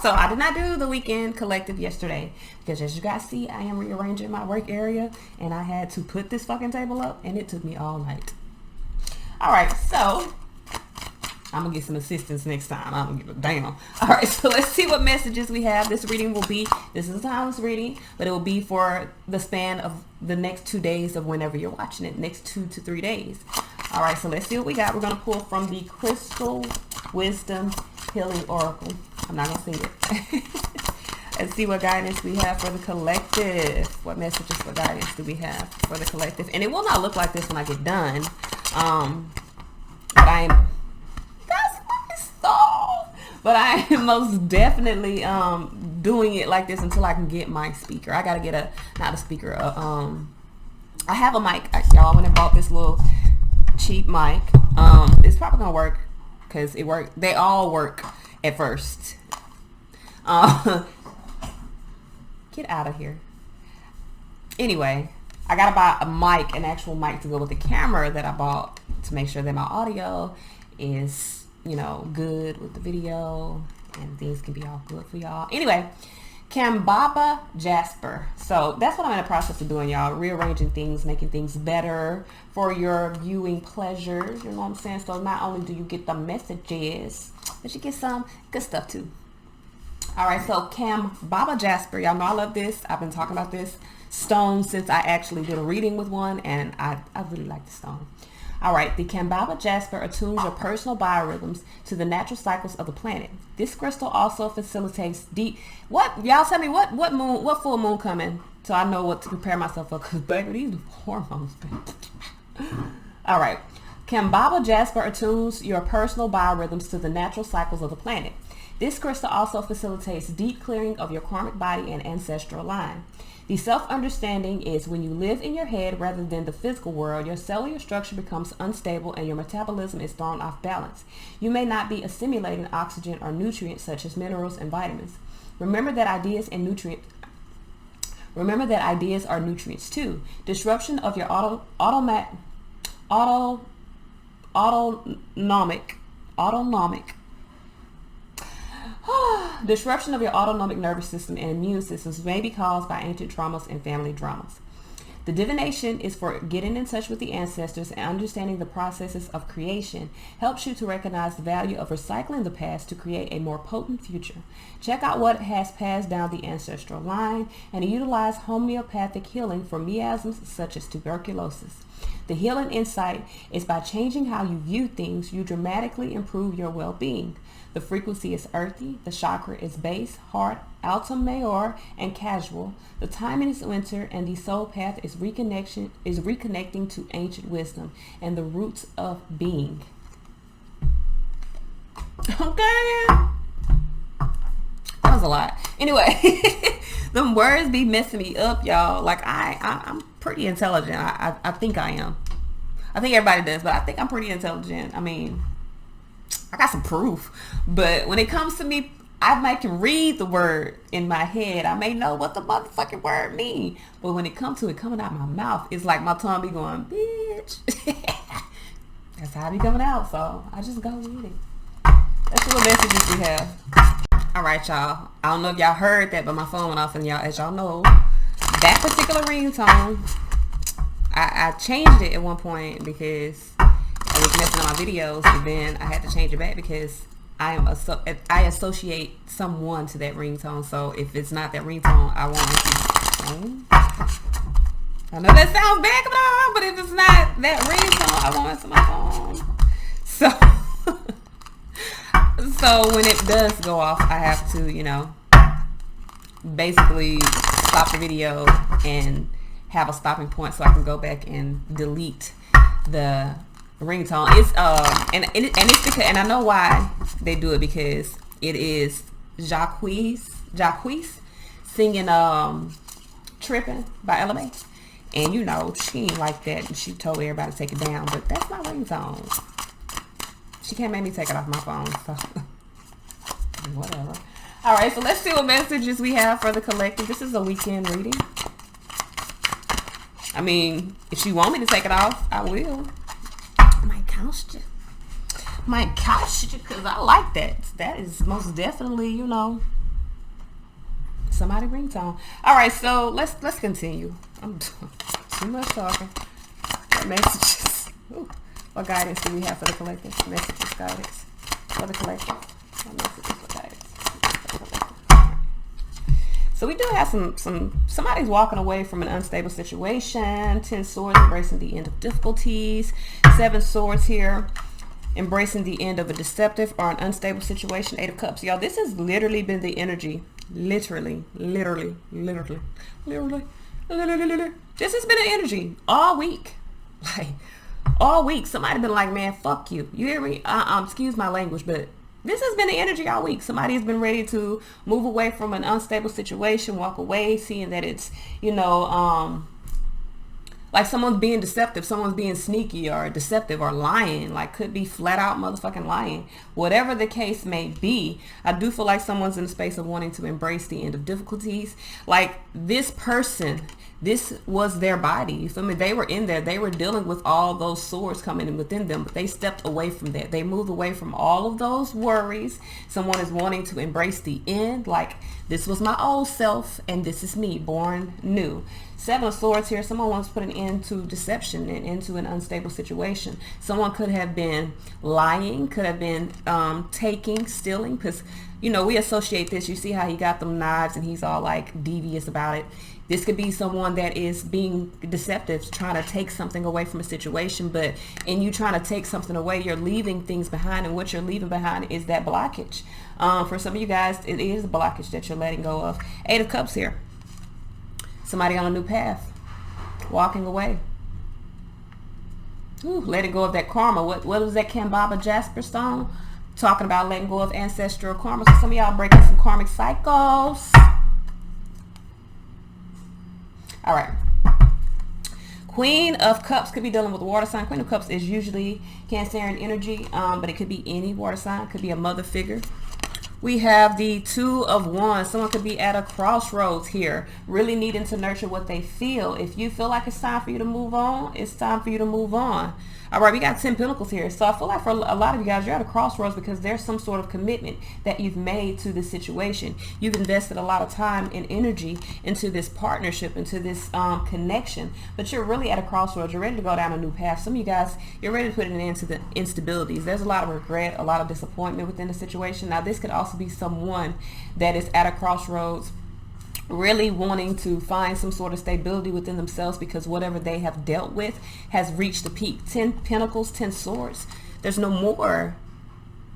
So I did not do the weekend collective yesterday because, as you guys see, I am rearranging my work area and I had to put this fucking table up and it took me all night. Alright, so I'm gonna get some assistance next time. I don't give a damn. Alright, so let's see what messages we have. This reading will be, this is a timeless reading, but it will be for the span of the next 2 days of whenever you're watching it, next 2 to 3 days. Alright, so let's see what we got. We're gonna pull from the Crystal Wisdom Healing Oracle. I'm not gonna sing it. Let's see what guidance we have for the collective. What messages for guidance do we have for the collective? And it will not look like this when I get done. But I am most definitely doing it like this until I can get my speaker. I gotta get not a speaker. I have a mic. Y'all, I went and bought this little cheap mic. It's probably gonna work because it worked. They all work at first. Get out of here. Anyway, I gotta buy a mic, an actual mic to go with the camera that I bought to make sure that my audio is, you know, good with the video and things can be all good for y'all. Anyway, Kambaba Jasper. So that's what I'm in the process of doing, y'all. Rearranging things, making things better for your viewing pleasures. You know what I'm saying? So not only do you get the messages, but you get some good stuff too. All right, so Kambaba Jasper. Y'all know I love this. I've been talking about this stone since I actually did a reading with one, and I really like the stone. All right, the Kambaba Jasper attunes your personal biorhythms to the natural cycles of the planet. This crystal also facilitates deep. What y'all tell me? What full moon coming? So I know what to prepare myself for. Cause baby, these hormones. All right, Kambaba Jasper attunes your personal biorhythms to the natural cycles of the planet. This crystal also facilitates deep clearing of your karmic body and ancestral line. The self-understanding is when you live in your head rather than the physical world, your cellular structure becomes unstable and your metabolism is thrown off balance. You may not be assimilating oxygen or nutrients such as minerals and vitamins. Remember that ideas are nutrients too. Disruption of your autonomic disruption of your autonomic nervous system and immune systems may be caused by ancient traumas and family dramas. The divination is for getting in touch with the ancestors and understanding the processes of creation. Helps you to recognize the value of recycling the past to create a more potent future. Check out what has passed down the ancestral line and utilize homeopathic healing for miasms such as tuberculosis. The healing insight is by changing how you view things, you dramatically improve your well-being. The frequency is earthy, the chakra is base, heart, alto major, and casual. The timing is winter, and the soul path is reconnecting to ancient wisdom and the roots of being. Okay. That was a lot. Anyway, them words be messing me up, y'all. Like I'm pretty intelligent. I think I am. I think everybody does, but I think I'm pretty intelligent. I mean, I got some proof, but when it comes to me, I might can read the word in my head. I may know what the motherfucking word mean, but when it comes to it coming out my mouth, it's like my tongue be going, bitch. That's how it be coming out, so I just go with it. Let's see what messages we have. All right, y'all. I don't know if y'all heard that, but my phone went off, and y'all, as y'all know, that particular ringtone, I changed it at one point because I was messing up my videos, but then I had to change it back because I associate someone to that ringtone. So if it's not that ringtone, I want it to. I know that sounds bad, but if it's not that ringtone, I want it to my phone. So when it does go off, I have to, you know, basically stop the video and have a stopping point so I can go back and delete the ringtone. It's and it's because, and I know why they do it, because it is Jacques singing Tripping by LMA, and you know she ain't like that, and she told everybody to take it down, but that's my ringtone. She can't make me take it off my phone, so whatever. All right, so let's see what messages we have for the collective. This is a weekend reading. I mean, if you want me to take it off, I will. Might cost you, because I like that. That is most definitely, you know, somebody ringtone. All right, so let's continue. I'm doing too much talking. What messages? Ooh, what guidance do we have for the collective? Messages, guidance for the collective. What messages for guidance for the collective? So we do have somebody's walking away from an unstable situation. 10 swords, embracing the end of difficulties. 7 swords here, embracing the end of a deceptive or an unstable situation. 8 of cups. Y'all, this has literally been the energy. Literally. This has been the energy all week. Like, all week. Somebody been like, man, fuck you. You hear me? Excuse my language, but this has been the energy all week. Somebody has been ready to move away from an unstable situation, walk away, seeing that it's, you know, like someone's being deceptive, someone's being sneaky or deceptive or lying, like could be flat out motherfucking lying. Whatever the case may be, I do feel like someone's in the space of wanting to embrace the end of difficulties. Like this person, this was their body. You feel me? They were in there. They were dealing with all those swords coming in within them, but they stepped away from that. They moved away from all of those worries. Someone is wanting to embrace the end. Like, this was my old self and this is me, born new. 7 of swords here. Someone wants to put an end to deception and into an unstable situation. Someone could have been lying, could have been taking, stealing, because, you know, we associate this. You see how he got them knives and he's all like devious about it. This could be someone that is being deceptive, trying to take something away from a situation, but in you trying to take something away, you're leaving things behind, and what you're leaving behind is that blockage. For some of you guys, it is a blockage that you're letting go of. 8 of cups here. Somebody on a new path, walking away. Ooh, letting go of that karma. What was that Kambaba Jasper stone? Talking about letting go of ancestral karma. So some of y'all breaking some karmic cycles. All right. Queen of Cups could be dealing with water sign. Queen of Cups is usually Cancerian energy, but it could be any water sign. It could be a mother figure. We have the 2 of Wands. Someone could be at a crossroads here, really needing to nurture what they feel. If you feel like it's time for you to move on, it's time for you to move on. All right, we got 10 Pentacles here. So I feel like for a lot of you guys, you're at a crossroads because there's some sort of commitment that you've made to this situation. You've invested a lot of time and energy into this partnership, into this connection, but you're really at a crossroads. You're ready to go down a new path. Some of you guys, you're ready to put an end to the instabilities. There's a lot of regret, a lot of disappointment within the situation. Now, this could also be someone that is at a crossroads, really wanting to find some sort of stability within themselves because whatever they have dealt with has reached the peak. 10 Pentacles, 10 Swords. There's no more.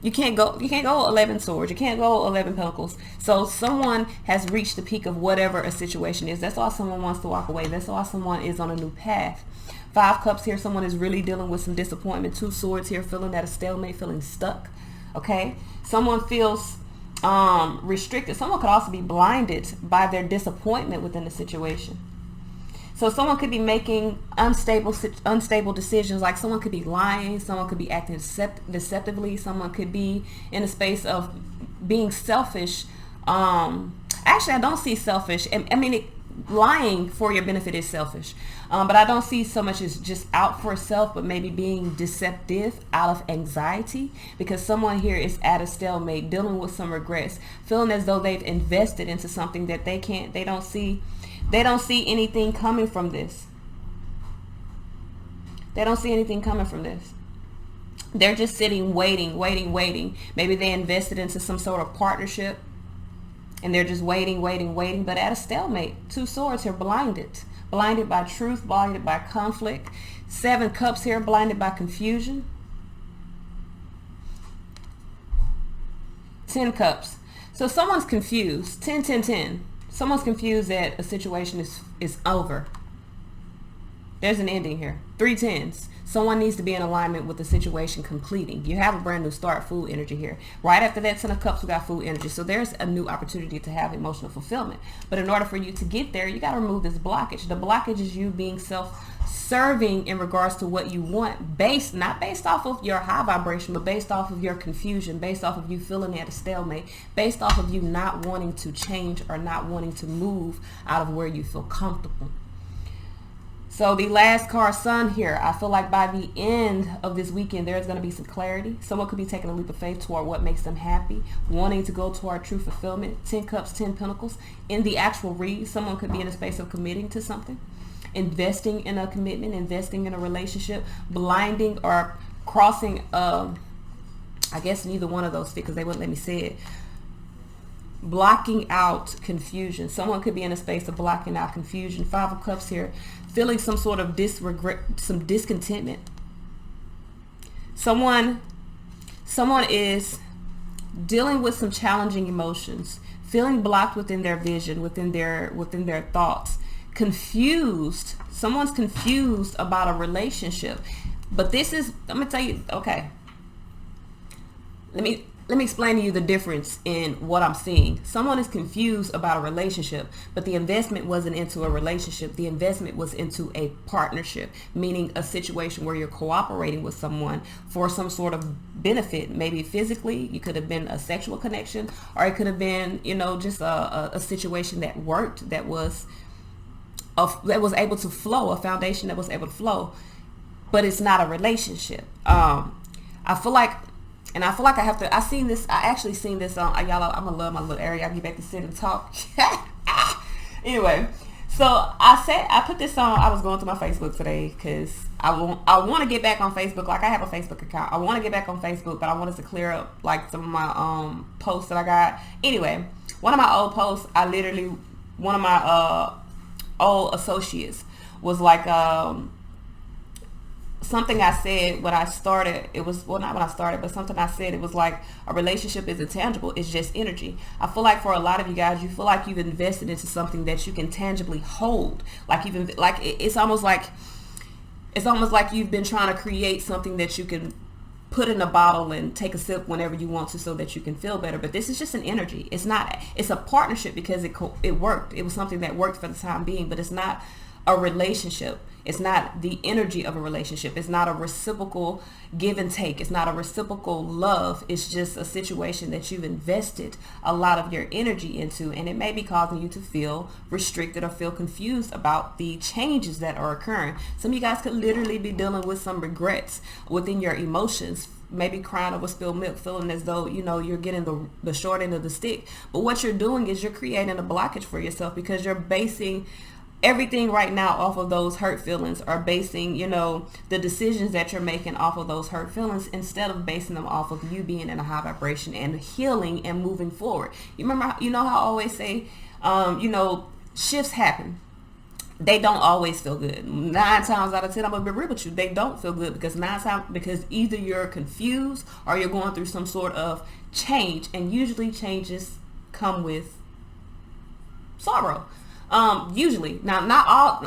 You can't go 11 Swords. You can't go 11 Pentacles. So someone has reached the peak of whatever a situation is. That's why someone wants to walk away. That's why someone is on a new path. 5 Cups here. Someone is really dealing with some disappointment. 2 Swords here, feeling at a stalemate, feeling stuck. Okay? Someone feels restricted. Someone could also be blinded by their disappointment within the situation. So someone could be making unstable decisions. Like someone could be lying, someone could be acting deceptively, someone could be in a space of being selfish. Actually, I don't see selfish. I mean, lying for your benefit is selfish, but I don't see so much as just out for self, but maybe being deceptive out of anxiety, because someone here is at a stalemate, dealing with some regrets, feeling as though they've invested into something that they don't see anything coming from this. They don't see anything coming from this. They're just sitting waiting. Maybe they invested into some sort of partnership and they're just waiting, but at a stalemate. 2 Swords here, blinded by truth, blinded by conflict. 7 Cups here, blinded by confusion. 10 Cups. So someone's confused. 10. Someone's confused that a situation is over. There's an ending here. 3 tens. Someone needs to be in alignment with the situation completing. You have a brand new start, food energy here. Right after that 10 of Cups, we got food energy. So there's a new opportunity to have emotional fulfillment. But in order for you to get there, you got to remove this blockage. The blockage is you being self-serving in regards to what you want, not based off of your high vibration, but based off of your confusion, based off of you feeling at a stalemate, based off of you not wanting to change or not wanting to move out of where you feel comfortable. So the last card, Sun, here, I feel like by the end of this weekend, there's going to be some clarity. Someone could be taking a leap of faith toward what makes them happy, wanting to go toward true fulfillment. 10 Cups, 10 Pentacles. In the actual read, someone could be in a space of committing to something, investing in a commitment, investing in a relationship, blinding or crossing, I guess neither one of those fit because they wouldn't let me say it. Blocking out confusion. Someone could be in a space of blocking out confusion. 5 of Cups here, feeling some sort of some discontentment. Someone is dealing with some challenging emotions, feeling blocked within their vision, within their thoughts, confused. Someone's confused about a relationship. But this is, I'm gonna tell you, okay. Let me explain to you the difference in what I'm seeing. Someone is confused about a relationship, but the investment wasn't into a relationship. The investment was into a partnership, meaning a situation where you're cooperating with someone for some sort of benefit. Maybe physically, you could have been a sexual connection, or it could have been, just a situation that worked, that was able to flow, a foundation that was able to flow, but it's not a relationship. I feel like I actually seen this on, y'all, I'm gonna love my little area. I get back to sit and talk. Anyway, so I put this on, I was going through my Facebook today because I want to get back on Facebook. Like, I have a Facebook account. I want to get back on Facebook, but I wanted to clear up like some of my posts that I got. Anyway, one of my old posts, one of my old associates was like, something I said when I started, it was, well, not when I started, but something I said, it was like, a relationship is intangible, it's just energy. I feel like for a lot of you guys, you feel like you've invested into something that you can tangibly hold. It's almost like you've been trying to create something that you can put in a bottle and take a sip whenever you want to so that you can feel better. But this is just an energy. It's a partnership because it worked. It was something that worked for the time being, but it's not a relationship. It's not the energy of a relationship. It's not a reciprocal give and take. It's not a reciprocal love. It's just a situation that you've invested a lot of your energy into, and it may be causing you to feel restricted or feel confused about the changes that are occurring. Some of you guys could literally be dealing with some regrets within your emotions, maybe crying over spilled milk, feeling as though, you're getting the short end of the stick. But what you're doing is you're creating a blockage for yourself because you're basing everything right now off of those hurt feelings, or basing, the decisions that you're making off of those hurt feelings, instead of basing them off of you being in a high vibration and healing and moving forward. You remember, how I always say, shifts happen. They don't always feel good. 9 times out of 10, I'm gonna be real with you, they don't feel good because either you're confused or you're going through some sort of change, and usually changes come with sorrow. Usually, now, not all,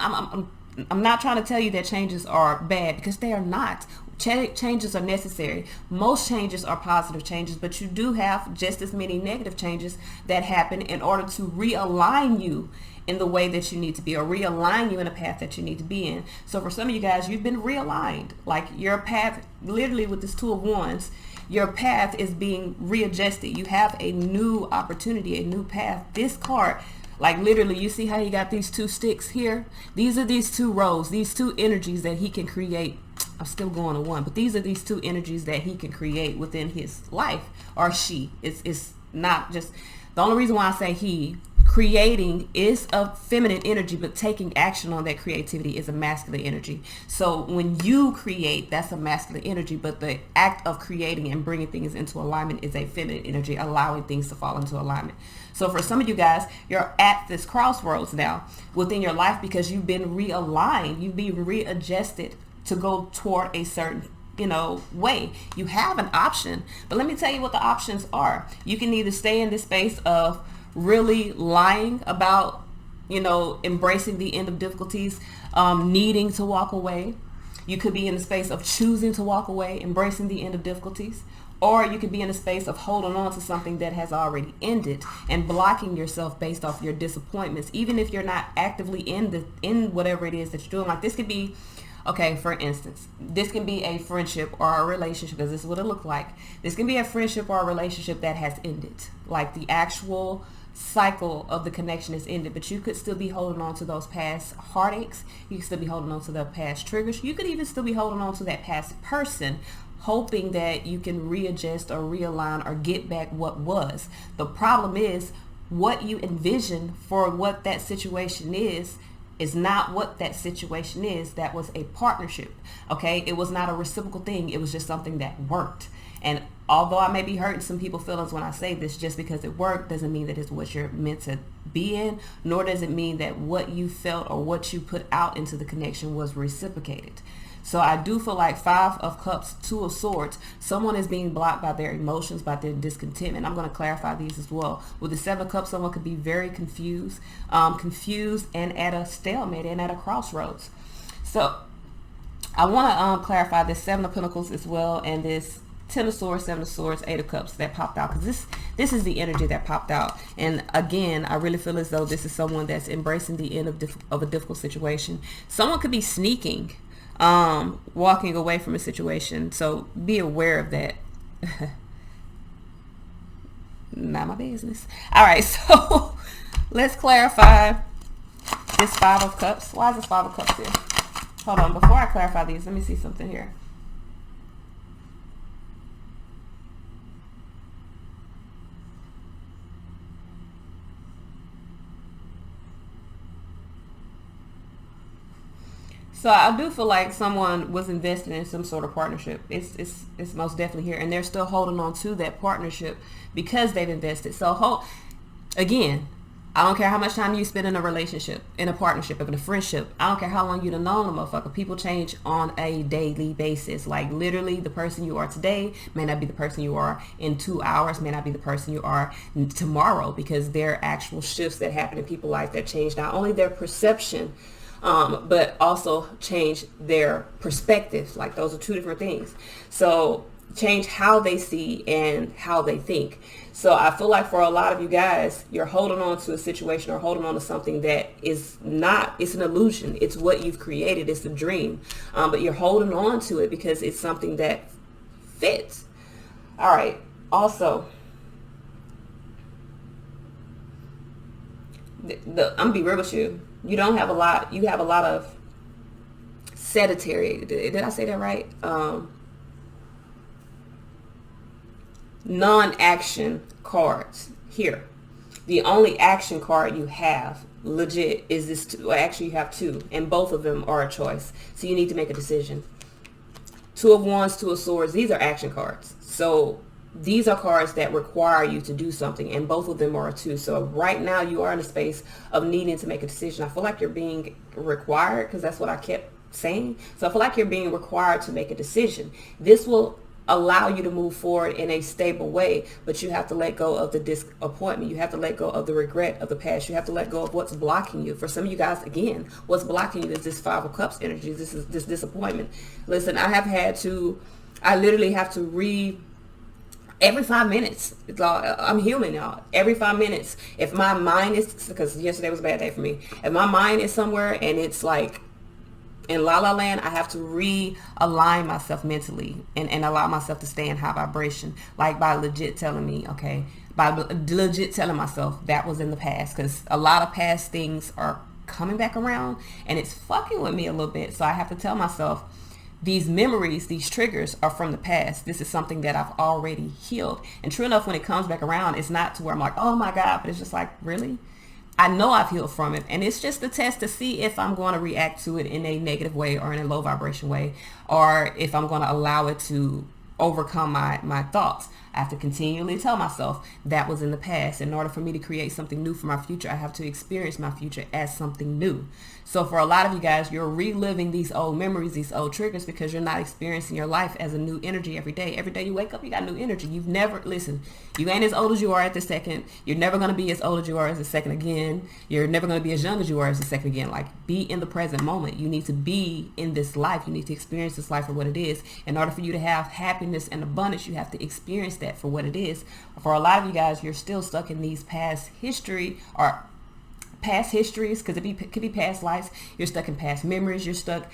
I'm not trying to tell you that changes are bad, because they are not. Changes are necessary. Most changes are positive changes, but you do have just as many negative changes that happen in order to realign you in the way that you need to be, or realign you in a path that you need to be in. So for some of you guys, you've been realigned. Like, your path, literally with this 2 of Wands, your path is being readjusted. You have a new opportunity, a new path. This card, like, literally, you see how he got these 2 sticks here? These are these 2 rows, these 2 energies that he can create. I'm still going to 1, but these are these 2 energies that he can create within his life, or she. It's not just, the only reason why I say he, creating is a feminine energy, but taking action on that creativity is a masculine energy. So when you create, that's a masculine energy, but the act of creating and bringing things into alignment is a feminine energy, allowing things to fall into alignment. So for some of you guys, you're at this crossroads now within your life because you've been realigned, you've been readjusted to go toward a certain way. You have an option, but let me tell you what the options are. You can either stay in this space of really lying about, embracing the end of difficulties, needing to walk away. You could be in the space of choosing to walk away, embracing the end of difficulties. Or you could be in a space of holding on to something that has already ended and blocking yourself based off your disappointments, even if you're not actively in whatever it is that you're doing. Like, this could be, okay, for instance, this can be a friendship or a relationship, because this is what it looked like. This can be a friendship or a relationship that has ended. Like, the actual cycle of the connection is ended, but you could still be holding on to those past heartaches. You could still be holding on to the past triggers. You could even still be holding on to that past person, hoping that you can readjust or realign or get back what was. The problem is what you envision for what that situation is not what that situation is. That was a partnership. Okay, it was not a reciprocal thing. It was just something that worked. And although I may be hurting some people's feelings when I say this, just because it worked doesn't mean that it's what you're meant to be in, nor does it mean that what you felt or what you put out into the connection was reciprocated. So I do feel like 5 of Cups, 2 of Swords, someone is being blocked by their emotions, by their discontentment. I'm going to clarify these as well. With the 7 of Cups, someone could be very confused and at a stalemate and at a crossroads. So I want to clarify this 7 of Pentacles as well, and this 10 of Swords, 7 of Swords, 8 of Cups that popped out, because this is the energy that popped out. And again, I really feel as though this is someone that's embracing the end of a difficult situation. Someone could be sneaking, walking away from a situation, so be aware of that. Not my business. All right, so let's clarify this 5 of Cups. Why is this 5 of Cups here? Hold on, before I clarify these, let me see something here. So I do feel like someone was invested in some sort of partnership. It's most definitely here, and they're still holding on to that partnership because they've invested. So again, I don't care how much time you spend in a relationship, in a partnership, in a friendship. I don't care how long you've known a motherfucker. People change on a daily basis. Like literally, the person you are today may not be the person you are in 2 hours, may not be the person you are tomorrow, because there are actual shifts that happen in people's life that change not only their perception, but also change their perspective. Like those are 2 different things. So change how they see and how they think. So I feel like for a lot of you guys, you're holding on to a situation or holding on to something that is not, it's an illusion. It's what you've created. It's a dream. But you're holding on to it because it's something that fits. All right. Also, I'm gonna be real with you. You don't have a lot. You have a lot of sedentary. Did I say that right? Non-action cards here. The only action card you have, legit, is this. Well, actually, you have 2, and both of them are a choice. So you need to make a decision. 2 of Wands, 2 of Swords. These are action cards. So these are cards that require you to do something, and both of them are 2. So right now you are in a space of needing to make a decision. I feel like you're being required, because that's what I kept saying. So I feel like you're being required to make a decision. This will allow you to move forward in a stable way, but you have to let go of the disappointment. You have to let go of the regret of the past. You have to let go of what's blocking you. For some of you guys, again, what's blocking you is this 5 of Cups energy. This is this disappointment. Listen, I literally have to every 5 minutes. I'm human, y'all. Every 5 minutes, if my mind is, because yesterday was a bad day for me, if my mind is somewhere and it's like in la la land, I have to realign myself mentally and allow myself to stay in high vibration, like by legit telling me, okay, by legit telling myself that was in the past, because a lot of past things are coming back around and it's fucking with me a little bit. So I have to tell myself, these memories, these triggers are from the past. This is something that I've already healed. And true enough, when it comes back around, it's not to where I'm like, oh my God, but it's just like, really? I know I've healed from it. And it's just a test to see if I'm going to react to it in a negative way or in a low vibration way, or if I'm going to allow it to overcome my thoughts. I have to continually tell myself that was in the past. In order for me to create something new for my future, I have to experience my future as something new. So for a lot of you guys, you're reliving these old memories, these old triggers, because you're not experiencing your life as a new energy every day. Every day you wake up, you got new energy. You've never, listen, you ain't as old as you are at the second. You're never going to be as old as you are as the second again. You're never going to be as young as you are as the second again. Like, be in the present moment. You need to be in this life. You need to experience this life for what it is. In order for you to have happiness and abundance, you have to experience that for what it is. For a lot of you guys, you're still stuck in these past history or past histories, because it could be past lives. You're stuck in past memories. You're stuck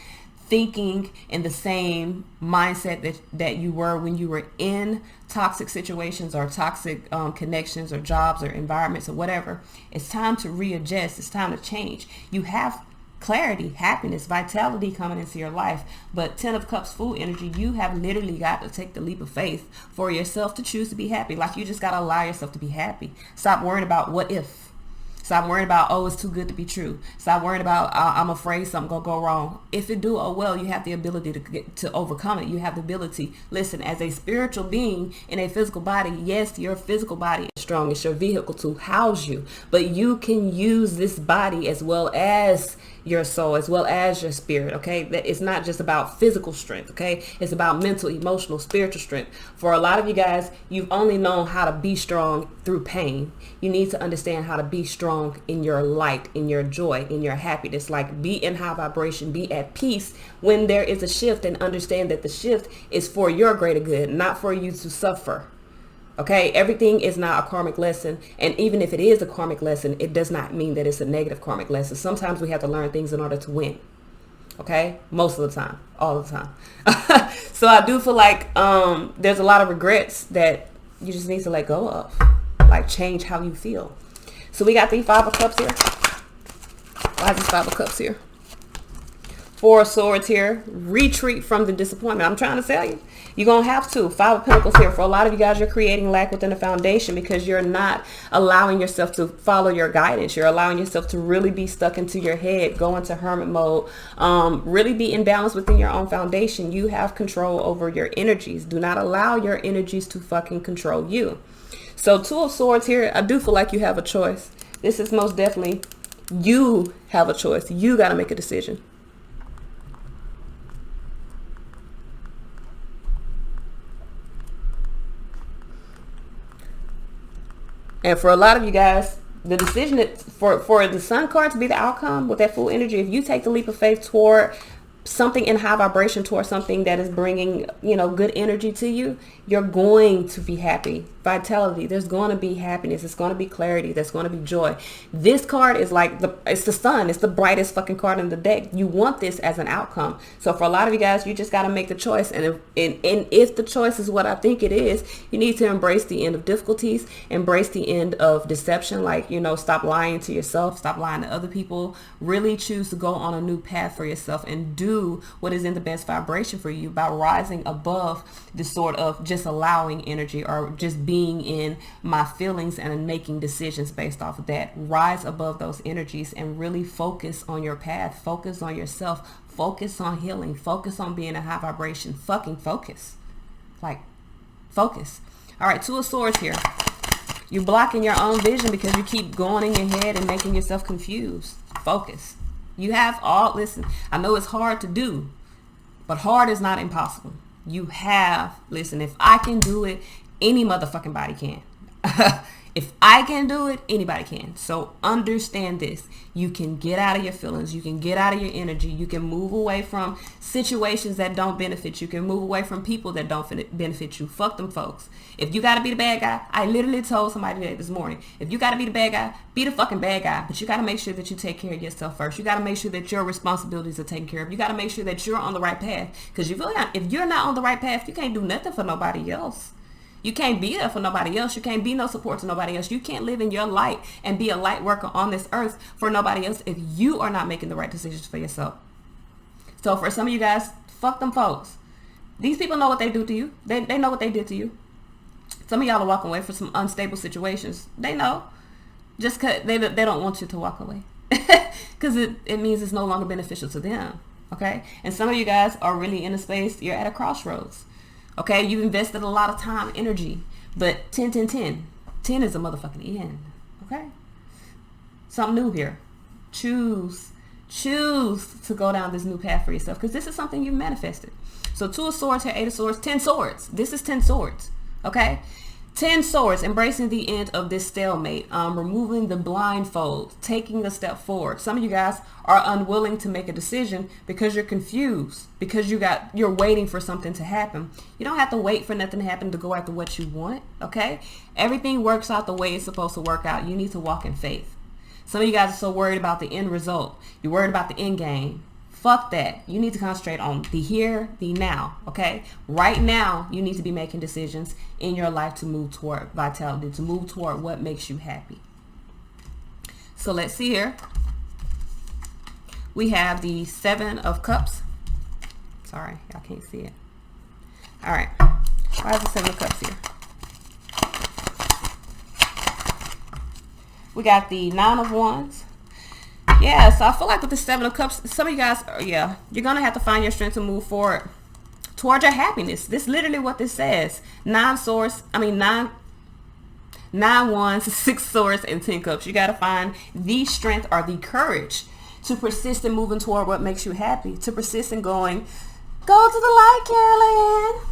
thinking in the same mindset that you were when you were in toxic situations or toxic connections or jobs or environments or whatever. It's time to readjust. It's time to change. You have clarity, happiness, vitality coming into your life. But 10 of Cups full energy, you have literally got to take the leap of faith for yourself to choose to be happy. Like, you just got to allow yourself to be happy. Stop worrying about what if. Stop worrying about, oh, it's too good to be true. Stop worrying about, I'm afraid something gonna go wrong. If it do, oh well, you have the ability to overcome it. You have the ability. Listen, as a spiritual being in a physical body, yes, your physical body is strong. It's your vehicle to house you. But you can use this body as well as your soul, as well as your spirit, okay? That it's not just about physical strength, okay? It's about mental, emotional, spiritual strength. For a lot of you guys, you've only known how to be strong through pain. You need to understand how to be strong in your light, in your joy, in your happiness. Like, be in high vibration, be at peace when there is a shift, and understand that the shift is for your greater good, not for you to suffer. Okay, everything is not a karmic lesson. And even if it is a karmic lesson, it does not mean that it's a negative karmic lesson. Sometimes we have to learn things in order to win. Okay, most of the time, all the time. So I do feel like there's a lot of regrets that you just need to let go of. Like, change how you feel. So we got the 5 of Cups here. Why is this 5 of Cups here? 4 of Swords here. Retreat from the disappointment. I'm trying to tell you. You're going to have to. 5 of Pentacles here. For a lot of you guys, you're creating lack within the foundation because you're not allowing yourself to follow your guidance. You're allowing yourself to really be stuck into your head, go into hermit mode, really be imbalanced within your own foundation. You have control over your energies. Do not allow your energies to fucking control you. So 2 of Swords here. I do feel like you have a choice. This is most definitely, you have a choice. You got to make a decision. And for a lot of you guys, the decision that for the Sun card to be the outcome with that full energy, if you take the leap of faith toward something in high vibration, towards something that is bringing, good energy to you, you're going to be happy. Vitality, there's going to be happiness. It's going to be clarity. There's going to be joy. This card is like it's the sun. It's the brightest fucking card in the deck. You want this as an outcome. So for a lot of you guys, you just got to make the choice. And if the choice is what I think it is, you need to embrace the end of difficulties, embrace the end of deception. Like, stop lying to yourself, stop lying to other people, really choose to go on a new path for yourself and do what is in the best vibration for you by rising above the sort of just allowing energy or just being in my feelings and making decisions based off of that. Rise above those energies and really focus on your path. Focus on yourself. Focus on healing. Focus on being a high vibration. Fucking focus. Like, focus. All right, 2 of Swords here. You're blocking your own vision because you keep going in your head and making yourself confused. Focus. You have listen, I know it's hard to do, but hard is not impossible. You have, listen, if I can do it, any motherfucking body can. If I can do it, anybody can. So understand this. You can get out of your feelings. You can get out of your energy. You can move away from situations that don't benefit you. You can move away from people that don't benefit you. Fuck them folks. If you got to be the bad guy, I literally told somebody that this morning. If you got to be the bad guy, be the fucking bad guy. But you got to make sure that you take care of yourself first. You got to make sure that your responsibilities are taken care of. You got to make sure that you're on the right path. Because if you're not on the right path, you can't do nothing for nobody else. You can't be there for nobody else. You can't be no support to nobody else. You can't live in your light and be a light worker on this earth for nobody else if you are not making the right decisions for yourself. So for some of you guys, fuck them folks. These people know what they do to you. They know what they did to you. Some of y'all are walking away from some unstable situations. They know. Just cause they don't want you to walk away. Because it means it's no longer beneficial to them. Okay? And some of you guys are really in a space, you're at a crossroads. Okay, you've invested a lot of time, energy, but 10 is a motherfucking end. Okay, something new here. Choose to go down this new path for yourself because this is something you've manifested. So 2 of Swords here, 8 of Swords, 10 swords. This is 10 swords. Okay, 10 swords, embracing the end of this stalemate, removing the blindfold, taking a step forward. Some of you guys are unwilling to make a decision because you're confused, because you're waiting for something to happen. You don't have to wait for nothing to happen to go after what you want, okay? Everything works out the way it's supposed to work out. You need to walk in faith. Some of you guys are so worried about the end result. You're worried about the end game. Fuck that. You need to concentrate on the here, the now, okay? Right now, you need to be making decisions in your life to move toward vitality, to move toward what makes you happy. So let's see here. We have the 7 of Cups. Sorry, y'all can't see it. All right. Why is the 7 of Cups here? We got the 9 of Wands. Yeah, so I feel like with the 7 of Cups, some of you guys, you're going to have to find your strength to move forward towards your happiness. This is literally what this says. 9 Wands, 6 Swords, and 10 Cups. You got to find the strength or the courage to persist in moving toward what makes you happy. To persist in going, go to the light, Carolyn.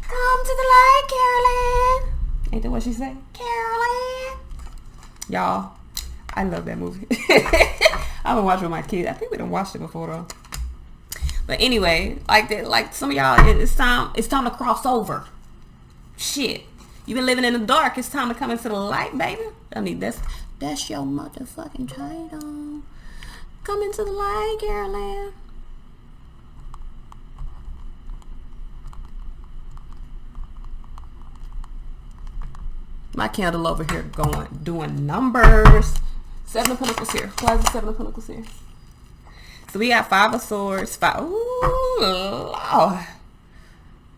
Come to the light, Carolyn. Ain't that what she said? Carolyn. Y'all, I love that movie. I've been watching with my kids. I think we done watched it before though. But anyway, like some of y'all, it's time to cross over. Shit. You've been living in the dark. It's time to come into the light, baby. I mean, that's your motherfucking title. Come into the light, Carolyn. My candle over here doing numbers. 7 of Pentacles here. Why is the 7 of Pentacles here? So we got 5 of Swords. Ooh, Lord.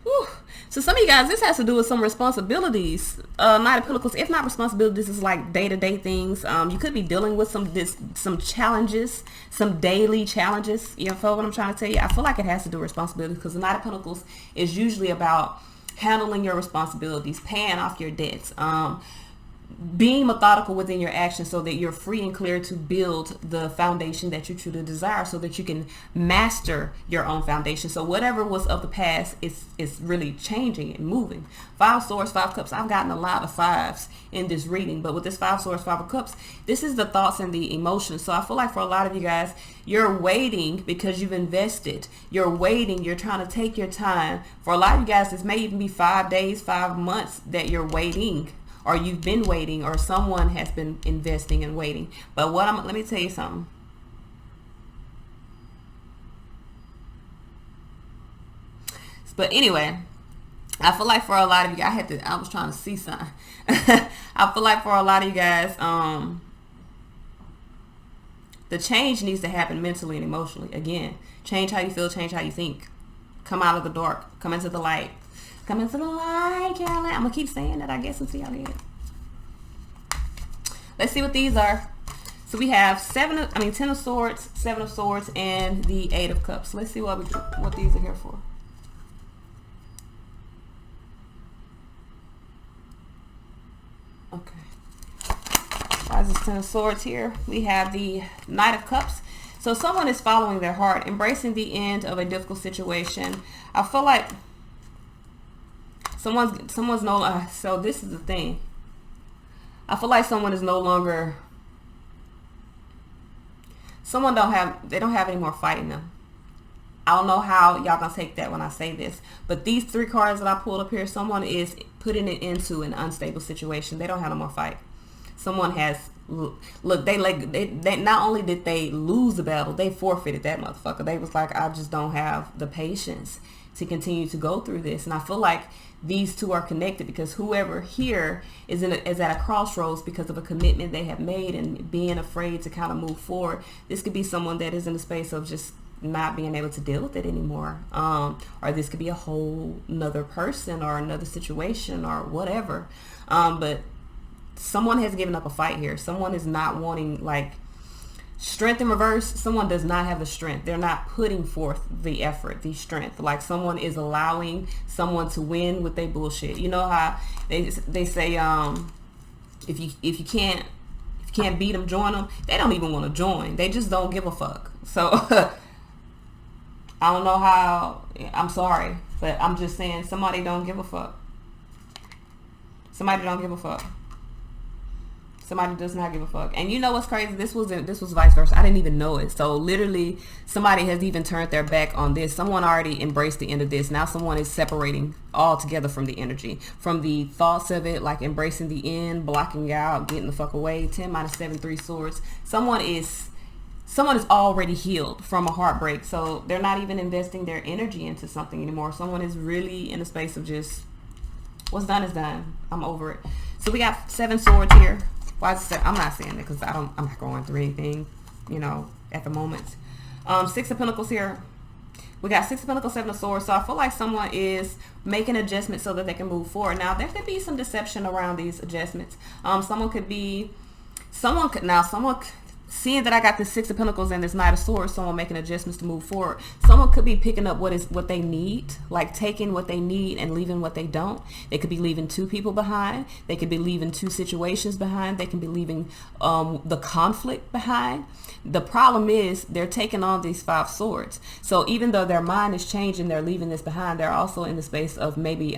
Ooh. So some of you guys, this has to do with some responsibilities. Knight of Pentacles, if not responsibilities, is like day-to-day things. You could be dealing with some challenges, some daily challenges. You know what I'm trying to tell you? I feel like it has to do with responsibilities because the Knight of Pentacles is usually about handling your responsibilities, paying off your debts, being methodical within your actions so that you're free and clear to build the foundation that you truly desire so that you can master your own foundation. So whatever was of the past is really changing and moving. 5 of Swords, 5 of Cups. I've gotten a lot of 5s in this reading, but with this 5 of Swords, 5 of Cups, this is the thoughts and the emotions. So I feel like for a lot of you guys, you're waiting because you've invested. You're waiting. You're trying to take your time. For a lot of you guys, this may even be 5 days, 5 months that you're waiting, or you've been waiting, or someone has been investing and waiting. But let me tell you something. But anyway, I feel like for a lot of you, I was trying to see something. I feel like for a lot of you guys, the change needs to happen mentally and emotionally. Again, change how you feel, change how you think. Come out of the dark, come into the light. Come into the light, Carolyn. I'm going to keep saying that, I guess, until y'all get it. Let's see what these are. So we have 10 of Swords, 7 of Swords, and the 8 of Cups. Let's see what these are here for. Okay. Why is this 10 of Swords here? We have the Knight of Cups. So someone is following their heart, embracing the end of a difficult situation. I feel like someone's no longer, so this is the thing. I feel like someone is no longer, they don't have any more fight in them. I don't know how y'all gonna take that when I say this, but these 3 cards that I pulled up here, someone is putting it into an unstable situation. They don't have no more fight. Someone has, look, they not only did they lose the battle, they forfeited that motherfucker. They was like, I just don't have the patience to continue to go through this. And I feel like these two are connected because whoever here is at a crossroads because of a commitment they have made and being afraid to kind of move forward. This could be someone that is in a space of just not being able to deal with it anymore. Or this could be a whole nother person or another situation or whatever. But someone has given up a fight here. Someone is not wanting, like, strength in reverse. Someone does not have the strength. They're not putting forth the effort, the strength. Like someone is allowing someone to win with their bullshit. You know how they say if you can't beat them, join them. They don't even want to join. They just don't give a fuck. So I don't know how. I'm sorry, but I'm just saying somebody don't give a fuck. Somebody don't give a fuck. Somebody does not give a fuck. And you know what's crazy? This was vice versa. I didn't even know it. So literally somebody has even turned their back on this. Someone already embraced the end of this. Now someone is separating altogether from the energy, from the thoughts of it, like embracing the end, blocking out, getting the fuck away. 10 minus 7, 3 swords. Someone is someone is already healed from a heartbreak, so they're not even investing their energy into something anymore. Someone is really in a space of just, what's done is done. I'm over it. So we got 7 swords here. Why is it, I'm not saying it because I'm not going through anything, you know, at the moment. 6 of Pentacles here. We got 6 of Pentacles, 7 of Swords. So I feel like someone is making adjustments so that they can move forward. Now there could be some deception around these adjustments. Someone seeing that I got the 6 of Pentacles and this Knight of Swords, someone making adjustments to move forward. Someone could be picking up what they need, like taking what they need and leaving what they don't. They could be leaving 2 people behind. They could be leaving 2 situations behind. They can be leaving the conflict behind. The problem is they're taking on these 5 swords. So even though their mind is changing, they're leaving this behind. They're also in the space of maybe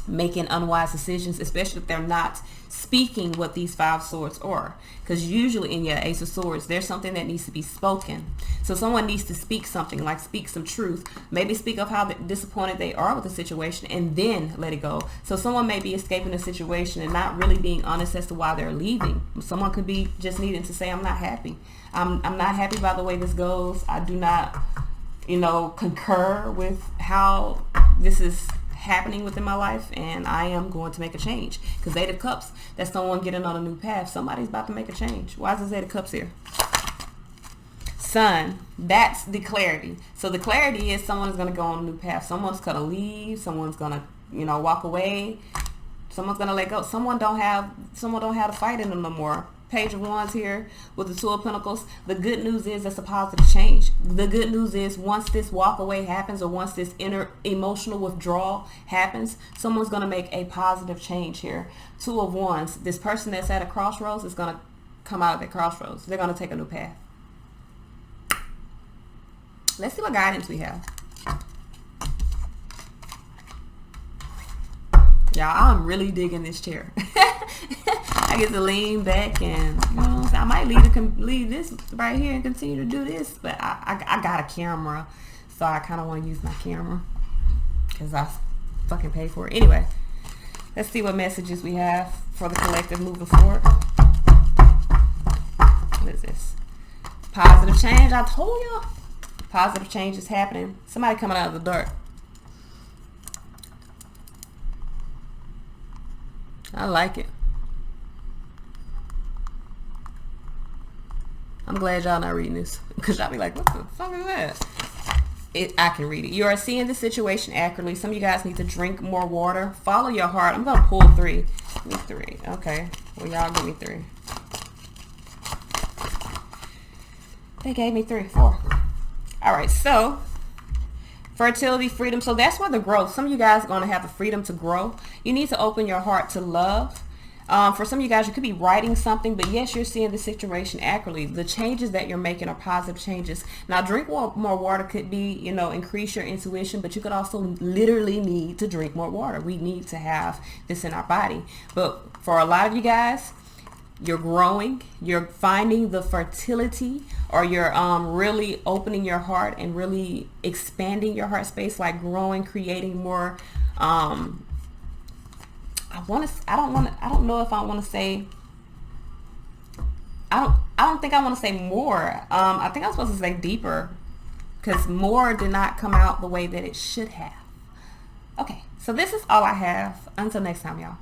making unwise decisions, especially if they're not speaking what these 5 swords are. Because usually in your Ace of Swords, there's something that needs to be spoken. So someone needs to speak something, like speak some truth. Maybe speak of how disappointed they are with the situation and then let it go. So someone may be escaping a situation and not really being honest as to why they're leaving. Someone could be just needing to say, I'm not happy. I'm not happy by the way this goes. I do not, you know, concur with how this is happening within my life, and I am going to make a change. Because Eight of Cups, that's someone getting on a new path. Somebody's about to make a change. Why is this Eight of Cups here? Sun, that's the clarity. So the clarity is someone is going to go on a new path. Someone's going to leave. Someone's going to, you know, walk away. Someone's going to let go. Someone don't have to fight in them no more. Page of Wands here with the 2 of Pentacles. The good news is that's a positive change. The good news is once this walk away happens, or once this inner emotional withdrawal happens, someone's going to make a positive change here. 2 of Wands. This person that's at a crossroads is going to come out of that crossroads. They're going to take a new path. Let's see what guidance we have. Y'all, I'm really digging this chair. I get to lean back and, you know, I might leave this right here and continue to do this, but I got a camera, so I kind of want to use my camera because I fucking paid for it. Anyway, let's see what messages we have for the collective moving forward. What is this? Positive change. I told y'all. Positive change is happening. Somebody coming out of the dark. I like it. I'm glad y'all not reading this, because y'all be like, what the fuck is that? I can read it. You are seeing the situation accurately. Some of you guys need to drink more water. Follow your heart. I'm going to pull 3. Give me 3. Okay. Well, y'all give me 3. They gave me 3. 4. All right. So, fertility, freedom. So that's where the growth. Some of you guys are going to have the freedom to grow. You need to open your heart to love. For some of you guys, you could be writing something, but yes, you're seeing the situation accurately. The changes that you're making are positive changes. Now, drink more water could be, you know, increase your intuition, but you could also literally need to drink more water. We need to have this in our body. But for a lot of you guys, you're growing, you're finding the fertility, or you're really opening your heart and really expanding your heart space, like growing, creating more. I don't know if I want to say, I don't think I want to say more. I think I'm supposed to say deeper, because more did not come out the way that it should have. Okay, so this is all I have. Until next time, y'all.